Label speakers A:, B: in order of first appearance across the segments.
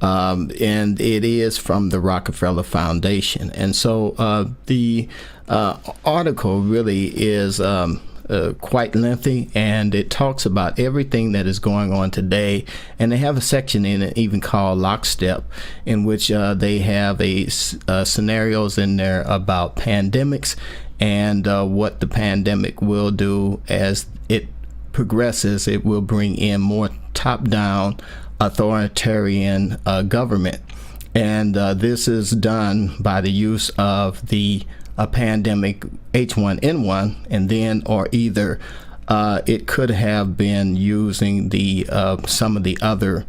A: and it is from the Rockefeller Foundation. And so the article really is quite lengthy, and it talks about everything that is going on today. And they have a section in it even called Lockstep, in which they have scenarios in there about pandemics and what the pandemic will do as it progresses. It will bring in more top-down authoritarian government, and this is done by the use of the pandemic H1N1, and then or either it could have been using the some of the other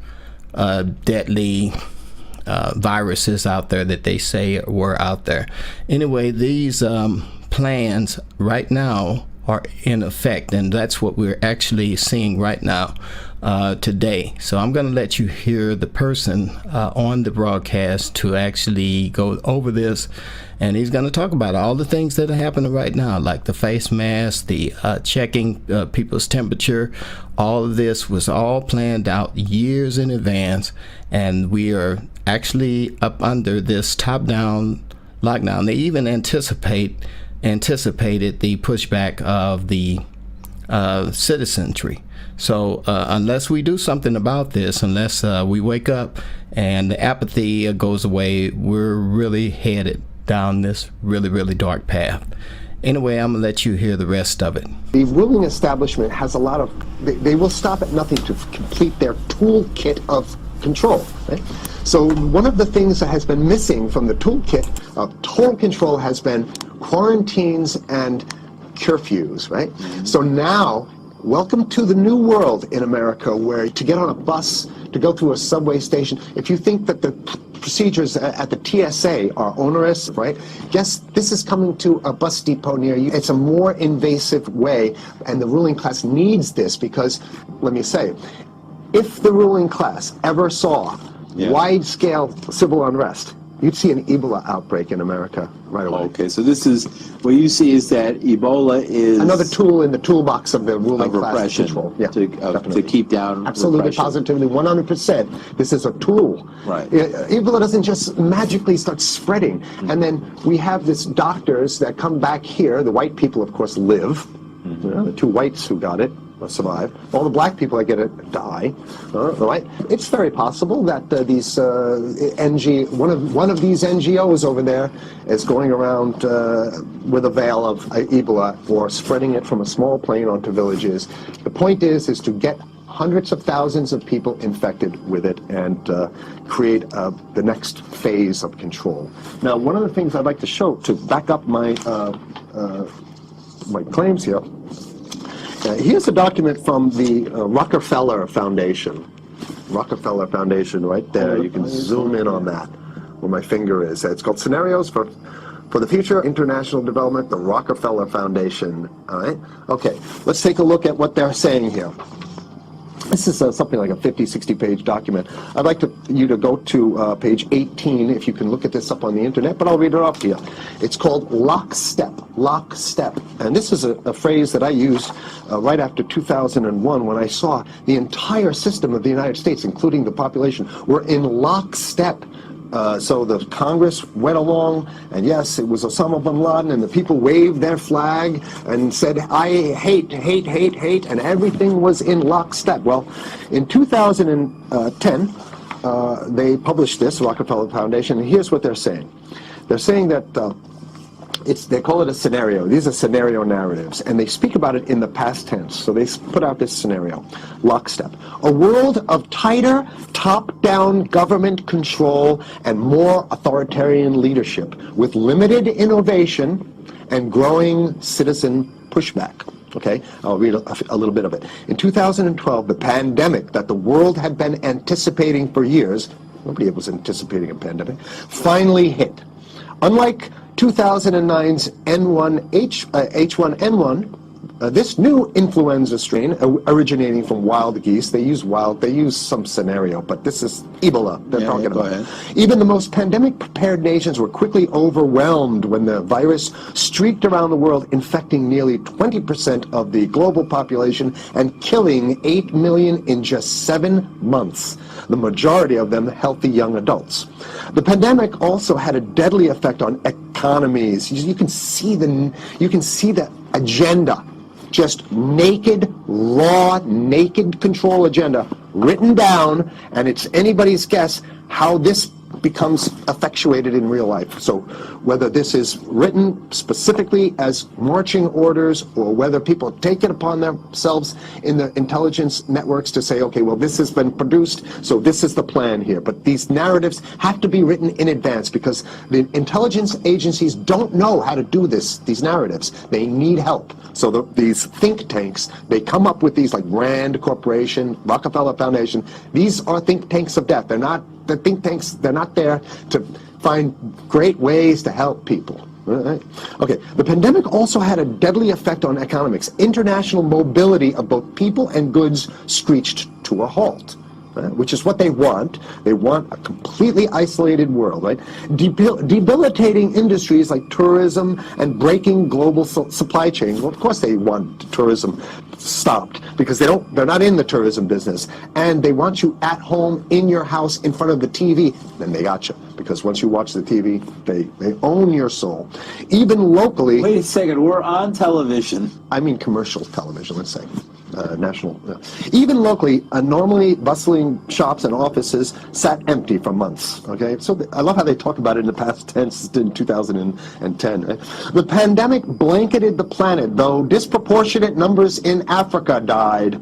A: deadly viruses out there that they say were out there. Anyway, these plans right now are in effect, and that's what we're actually seeing right now today. So I'm going to let you hear the person on the broadcast to actually go over this, and he's going to talk about all the things that are happening right now, like the face mask, the checking people's temperature. All of this was all planned out years in advance, and we are actually up under this top-down lockdown. They even anticipated the pushback of the citizenry. So unless we do something about this, unless we wake up and the apathy goes away, we're really headed down this really, really dark path. Anyway, I'm going to let you hear the rest of it.
B: The ruling establishment has a lot of, they will stop at nothing to complete their toolkit of control. Right? So one of the things that has been missing from the toolkit of total control has been quarantines and curfews, right? So now, welcome to the new world in America, where to get on a bus, to go through a subway station, if you think that the procedures at the TSA are onerous, right? Guess this is coming to a bus depot near you. It's a more invasive way, and the ruling class needs this because, let me say, if the ruling class ever saw wide-scale civil unrest, you'd see an Ebola outbreak in America right away.
C: Okay, so this is, what you see is that Ebola is
B: another tool in the toolbox of the ruling class
C: repression,
B: control. Yeah,
C: to keep down
B: absolutely,
C: repression.
B: positively, 100%. This is a tool.
C: Right.
B: Ebola doesn't just magically start spreading. And then we have this doctors that come back here. The white people, of course, live. You know, the two whites who got it survive. All the black people that get it die. Right? It's very possible that these one of these NGOs over there is going around with a veil of Ebola or spreading it from a small plane onto villages. The point is to get hundreds of thousands of people infected with it and create the next phase of control. Now, one of the things I'd like to show to back up my my claims here. Here's a document from the Rockefeller Foundation. Rockefeller Foundation, right there. You can zoom in on that, where my finger is. It's called Scenarios for the Future International Development, the Rockefeller Foundation. All right? Okay, let's take a look at what they're saying here. This is something like a 50, 60-page document. I'd like you to go to page 18, if you can look at this up on the internet, but I'll read it off to you. It's called Lockstep, Lockstep. And this is a phrase that I used right after 2001 when I saw the entire system of the United States, including the population, were in lockstep. So the Congress went along, and yes, it was Osama bin Laden, and the people waved their flag and said, I hate, hate, hate, hate, and everything was in lockstep. Well, in 2010, they published this, Rockefeller Foundation, and here's what they're saying. They're saying that they call it a scenario. These are scenario narratives, and they speak about it in the past tense. So they put out this scenario, Lockstep. A world of tighter, top-down government control and more authoritarian leadership with limited innovation and growing citizen pushback. Okay, I'll read a little bit of it. In 2012, the pandemic that the world had been anticipating for years, nobody was anticipating a pandemic, finally hit. Unlike 2009's H1N1, this new influenza strain originating from wild geese. They use some scenario, but this is Ebola they're talking about.
C: Ahead.
B: Even the most pandemic-prepared nations were quickly overwhelmed when the virus streaked around the world, infecting nearly 20% of the global population and killing 8 million in just 7 months, the majority of them healthy young adults. The pandemic also had a deadly effect on economies. You can see the agenda, just naked, raw, naked control agenda written down, and it's anybody's guess how this becomes effectuated in real life. So whether this is written specifically as marching orders or whether people take it upon themselves in the intelligence networks to say, okay, well, this has been produced, so this is the plan here. But these narratives have to be written in advance because the intelligence agencies don't know how to do these narratives. They need help. So these think tanks, they come up with these like Rand Corporation, Rockefeller Foundation. These are think tanks of death. They're not the think tanks, they're not there to find great ways to help people. Right? Okay, the pandemic also had a deadly effect on economics. International mobility of both people and goods screeched to a halt. Which is what they want. They want a completely isolated world, right? Debilitating industries like tourism and breaking global supply chains. Well, of course they want tourism stopped because they're not in the tourism business, and they want you at home in your house in front of the TV. Then they got you because once you watch the TV, they own your soul. Even locally.
C: Wait a second, we're on television.
B: I mean commercial television, let's say. National. Even locally, normally bustling shops and offices sat empty for months. Okay, so I love how they talk about it in the past tense in 2010. Right? The pandemic blanketed the planet, though disproportionate numbers in Africa died.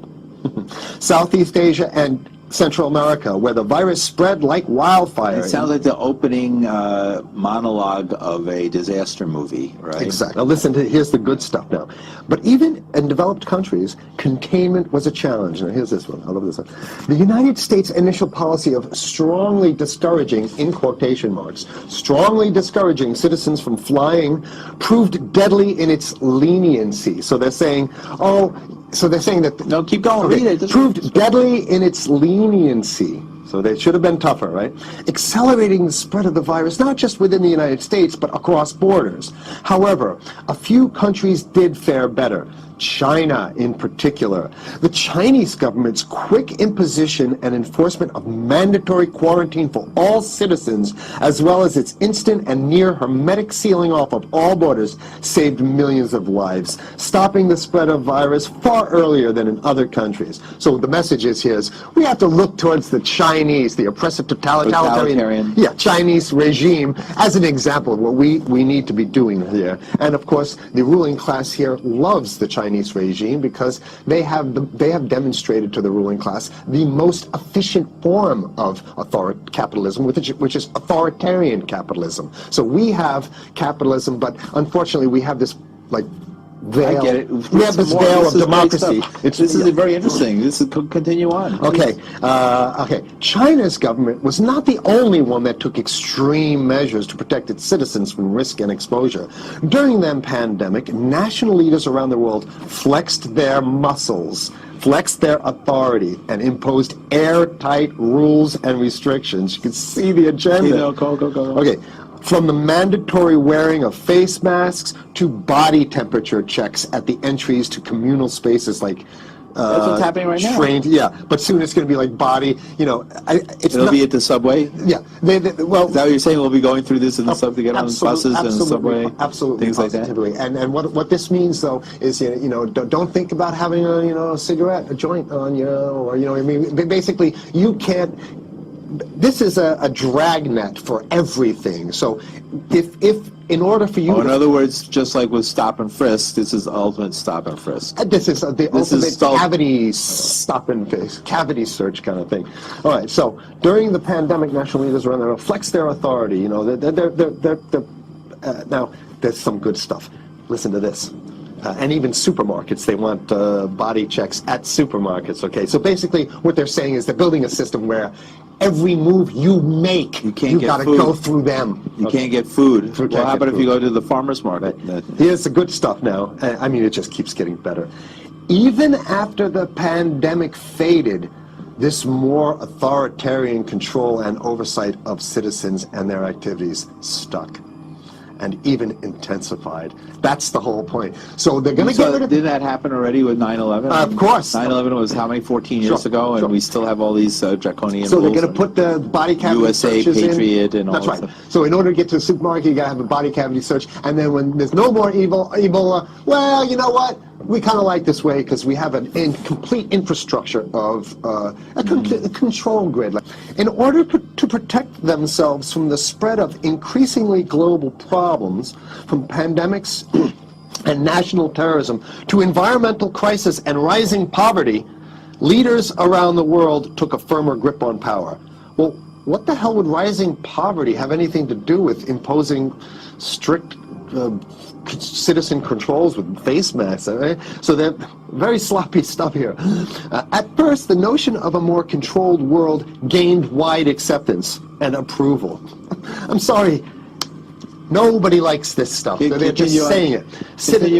B: Southeast Asia and Central America, where the virus spread like wildfire.
C: It sounds like the opening monologue of a disaster movie, right?
B: Exactly. Now listen, here's the good stuff now. But even in developed countries, containment was a challenge. Now here's this one. I love this one. The United States' initial policy of strongly discouraging, in quotation marks, strongly discouraging citizens from flying proved deadly in its leniency. So they're saying, that...
C: No, keep going. Read it.
B: Proved deadly in its leniency. So they should have been tougher, right? Accelerating the spread of the virus, not just within the United States, but across borders. However, a few countries did fare better. China in particular. The Chinese government's quick imposition and enforcement of mandatory quarantine for all citizens, as well as its instant and near hermetic sealing off of all borders, saved millions of lives, stopping the spread of virus far earlier than in other countries. So the message is here is we have to look towards the Chinese, the oppressive totalitarian Chinese regime as an example of what we need to be doing here. And of course, the ruling class here loves the Chinese regime because they have demonstrated to the ruling class the most efficient form of capitalism, which is authoritarian capitalism. So we have capitalism, but unfortunately we have this like veil.
C: I get it.
B: We have this veil of democracy.
C: This is very interesting. This is continue on.
B: Okay. China's government was not the only one that took extreme measures to protect its citizens from risk and exposure. During the pandemic, national leaders around the world flexed their muscles, flexed their authority, and imposed airtight rules and restrictions. You can see the agenda.
C: Go.
B: Okay. From the mandatory wearing of face masks to body temperature checks at the entries to communal spaces like
C: that's what's happening right now.
B: Yeah, but soon it's going to be like body.
C: It'll be at the subway.
B: Yeah, well,
C: is that what you're saying? We'll be going through this in the subway, to get on the buses and the subway,
B: absolutely,
C: things like that.
B: And what this means though is don't think about having a cigarette, a joint on you, or I mean, basically you can't. This is a dragnet for everything. So if in order for you
C: in other words, just like with stop and frisk, this is the ultimate stop and frisk.
B: This is the ultimate cavity stop and frisk, cavity search kind of thing. All right, so during the pandemic, national leaders around there flex their authority. Now there's some good stuff. Listen to this. And even supermarkets, they want body checks at supermarkets, okay? So basically what they're saying is they're building a system where every move you make,
C: You can't
B: you
C: get
B: got to
C: food.
B: go through them.
C: You can't get food.
B: You
C: Well,
B: can't
C: how
B: get
C: about if you
B: food.
C: go to the farmer's market?
B: Here's the good stuff now. I mean, it just keeps getting better. Even after the pandemic faded, this more authoritarian control and oversight of citizens and their activities stuck and even intensified. That's the whole point. So they're going to get rid of...
C: Did that happen already with 9/11?
B: Of course.
C: 9/11 was how many, 14 years
B: Sure,
C: ago, and
B: sure.
C: we still have all these draconian
B: So they're
C: rules.
B: going to put the body cavity
C: USA
B: searches
C: Patriot
B: in.
C: and all
B: That's
C: that
B: right.
C: stuff.
B: So in order to get to the supermarket, you got to have a body cavity search. And then when there's no more Ebola, well, you know what? We kind of like this way because we have an complete infrastructure of a control grid. In order to protect themselves from the spread of increasingly global problems, from pandemics and national terrorism to environmental crisis and rising poverty, leaders around the world took a firmer grip on power. Well, what the hell would rising poverty have anything to do with imposing strict citizen controls with face masks? Right? So they're very sloppy stuff here. At first, the notion of a more controlled world gained wide acceptance and approval. I'm sorry. Nobody likes this stuff. They're just saying it.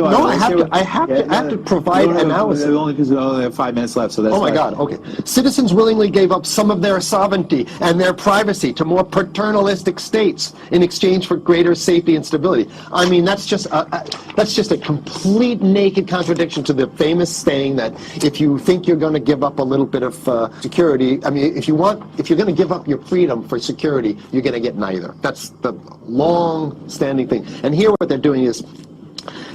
B: No, I have to provide analysis.
C: Only because we only have 5 minutes left, so that's
B: Oh my God, okay. Citizens willingly gave up some of their sovereignty and their privacy to more paternalistic states in exchange for greater safety and stability. I mean, that's just a complete naked contradiction to the famous saying that if you think you're going to give up a little bit of security, I mean, if you're going to give up your freedom for security, you're going to get neither. That's the long-standing thing. And here what they're doing is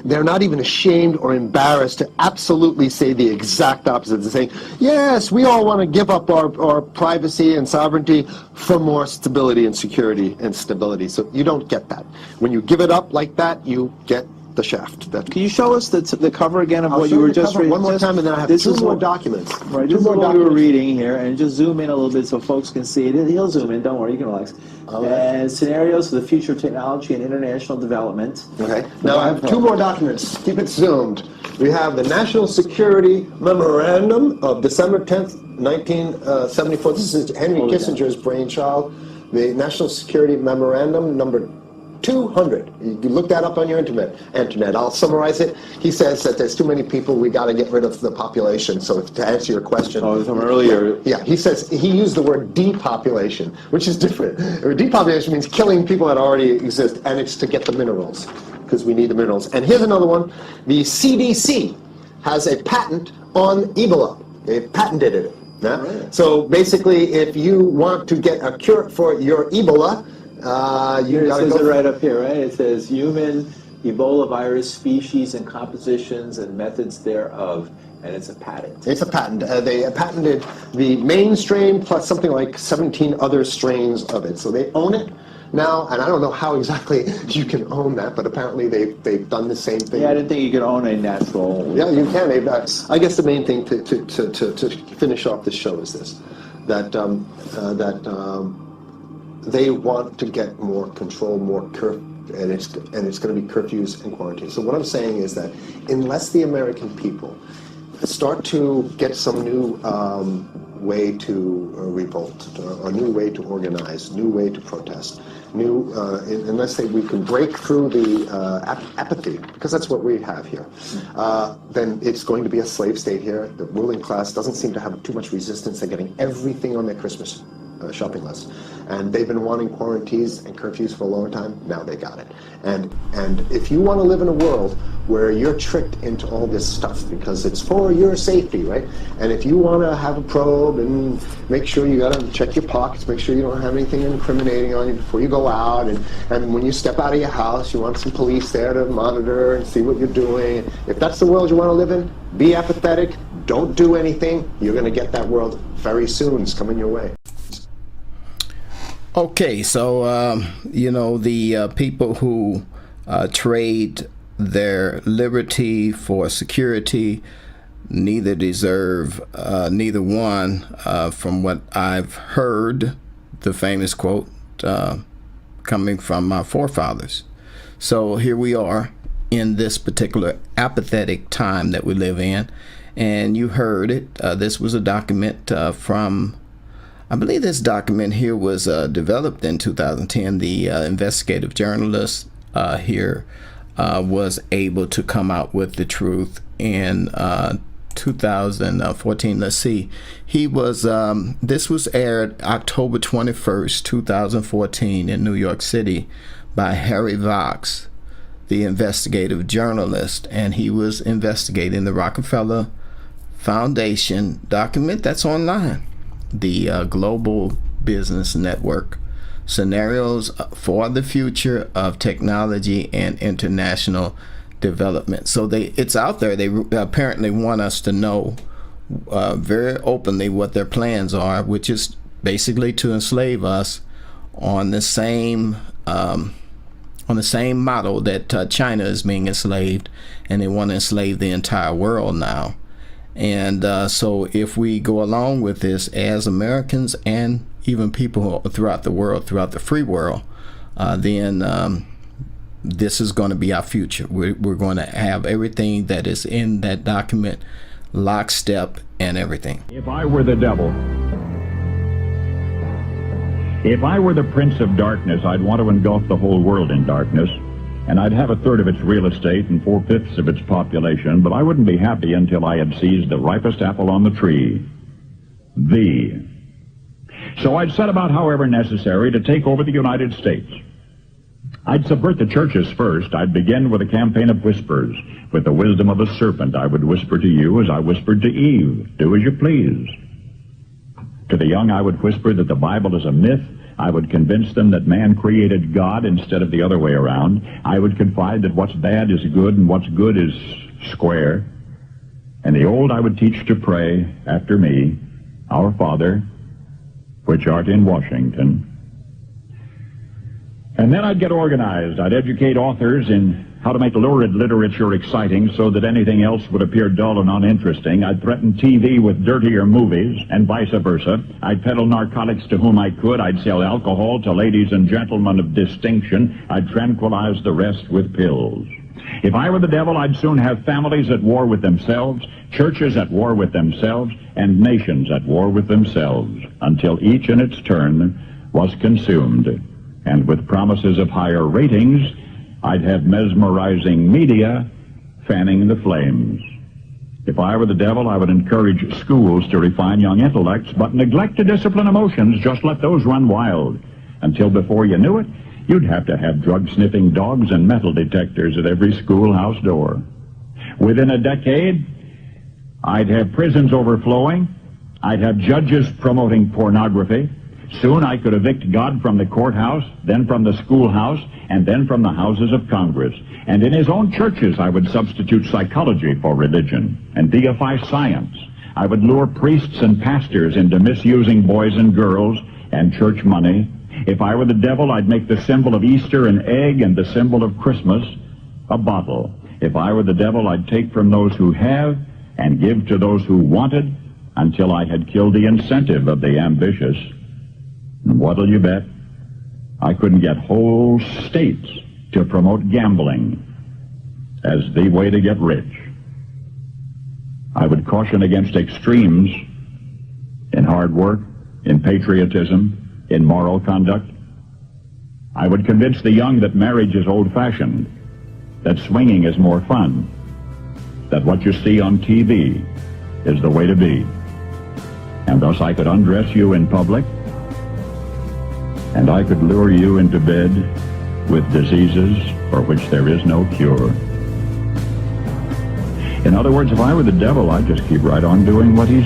B: they're not even ashamed or embarrassed to absolutely say the exact opposite. They're saying, yes, we all want to give up our privacy and sovereignty for more stability and security and stability. So you don't get that. When you give it up like that, you get the shaft.
C: Can you show us the cover again of
B: I'll
C: what
B: show
C: you were
B: the
C: just
B: cover
C: reading?
B: one more time, and then I have
C: This
B: two
C: is
B: more
C: what-
B: documents.
C: Right,
B: Two
C: this is
B: more
C: what we were
B: documents.
C: reading here, and just zoom in a little bit so folks can see it. He'll zoom in, don't worry, you can relax.
B: Okay.
C: And scenarios for the future of technology and international development.
B: Okay. Now I have two more documents. Keep it zoomed. We have the National Security Memorandum of December 10th, 1974. This is Henry
C: Hold it down.
B: Kissinger's brainchild. The National Security Memorandum number 200. You can look that up on your internet. I'll summarize it. He says that there's too many people, we got to get rid of the population. So to answer your question.
C: Oh, from earlier.
B: Yeah, he says, he used the word depopulation, which is different. Depopulation means killing people that already exist, and it's to get the minerals, because we need the minerals. And here's another one. The CDC has a patent on Ebola. They patented it. Yeah?
C: Right.
B: So basically, if you want to get a cure for your Ebola, you
C: It
B: got to
C: says it
B: go...
C: right up here, right? It says human Ebola virus species and compositions and methods thereof, and it's a patent.
B: It's a patent. They patented the main strain plus something like 17 other strains of it. So they own it now, and I don't know how exactly you can own that, but apparently they've done the same thing.
C: Yeah, I didn't think you could own a natural.
B: Yeah, you can. I guess the main thing to finish off this show is this, that they want to get more control, more and it's going to be curfews and quarantine. So what I'm saying is that unless the American people start to get some new way to revolt, a new way to organize, new way to protest, unless we can break through the apathy, because that's what we have here, then it's going to be a slave state here. The ruling class doesn't seem to have too much resistance. They're getting everything on their Christmas shopping list. And they've been wanting quarantines and curfews for a long time. Now they got it. And if you want to live in a world where you're tricked into all this stuff because it's for your safety, right? And if you want to have a probe and make sure you got to check your pockets, make sure you don't have anything incriminating on you before you go out, and when you step out of your house, you want some police there to monitor and see what you're doing. If that's the world you want to live in, be apathetic, don't do anything. You're going to get that world very soon. It's coming your way.
A: Okay, so the people who trade their liberty for security neither deserve neither one, from what I've heard, the famous quote coming from my forefathers. So here we are in this particular apathetic time that we live in. And you heard it. This was a document from, I believe this document here was developed in 2010. The investigative journalist here was able to come out with the truth in 2014. Let's see. He was, this was aired October 21st, 2014 in New York City by Harry Vox, the investigative journalist, and he was investigating the Rockefeller Foundation document that's online, the Global Business Network, Scenarios for the Future of Technology and International Development. So it's out there. They apparently want us to know very openly what their plans are, which is basically to enslave us on the same model that China is being enslaved, and they want to enslave the entire world now. And so if we go along with this as Americans and even people throughout the world, throughout the free world, then this is going to be our future. We're going to have everything that is in that document, lockstep and everything.
D: If I were the devil, if I were the prince of darkness, I'd want to engulf the whole world in darkness, and I'd have a third of its real estate and 4/5 of its population, but I wouldn't be happy until I had seized the ripest apple on the tree, thee. So I'd set about, however necessary, to take over the United States. I'd subvert the churches first. I'd begin with a campaign of whispers. With the wisdom of a serpent, I would whisper to you as I whispered to Eve, do as you please. To the young, I would whisper that the Bible is a myth. I would convince them that man created God instead of the other way around. I would confide that what's bad is good and what's good is square. And the old I would teach to pray after me, Our Father, which art in Washington. And then I'd get organized. I'd educate authors in how to make lurid literature exciting so that anything else would appear dull and uninteresting. I'd threaten TV with dirtier movies and vice versa. I'd peddle narcotics to whom I could. I'd sell alcohol to ladies and gentlemen of distinction. I'd tranquilize the rest with pills. If I were the devil, I'd soon have families at war with themselves, churches at war with themselves, and nations at war with themselves, until each in its turn was consumed. And with promises of higher ratings, I'd have mesmerizing media fanning the flames. If I were the devil, I would encourage schools to refine young intellects, but neglect to discipline emotions. Just let those run wild. Until before you knew it, you'd have to have drug-sniffing dogs and metal detectors at every schoolhouse door. Within a decade, I'd have prisons overflowing. I'd have judges promoting pornography. Soon I could evict God from the courthouse, then from the schoolhouse, and then from the houses of Congress. And in his own churches, I would substitute psychology for religion and deify science. I would lure priests and pastors into misusing boys and girls and church money. If I were the devil, I'd make the symbol of Easter an egg and the symbol of Christmas a bottle. If I were the devil, I'd take from those who have and give to those who wanted until I had killed the incentive of the ambitious. And what'll you bet? I couldn't get whole states to promote gambling as the way to get rich. I would caution against extremes in hard work, in patriotism, in moral conduct. I would convince the young that marriage is old-fashioned, that swinging is more fun, that what you see on TV is the way to be. And thus I could undress you in public, and I could lure you into bed with diseases for which there is no cure. In other words, if I were the devil, I'd just keep right on doing what he's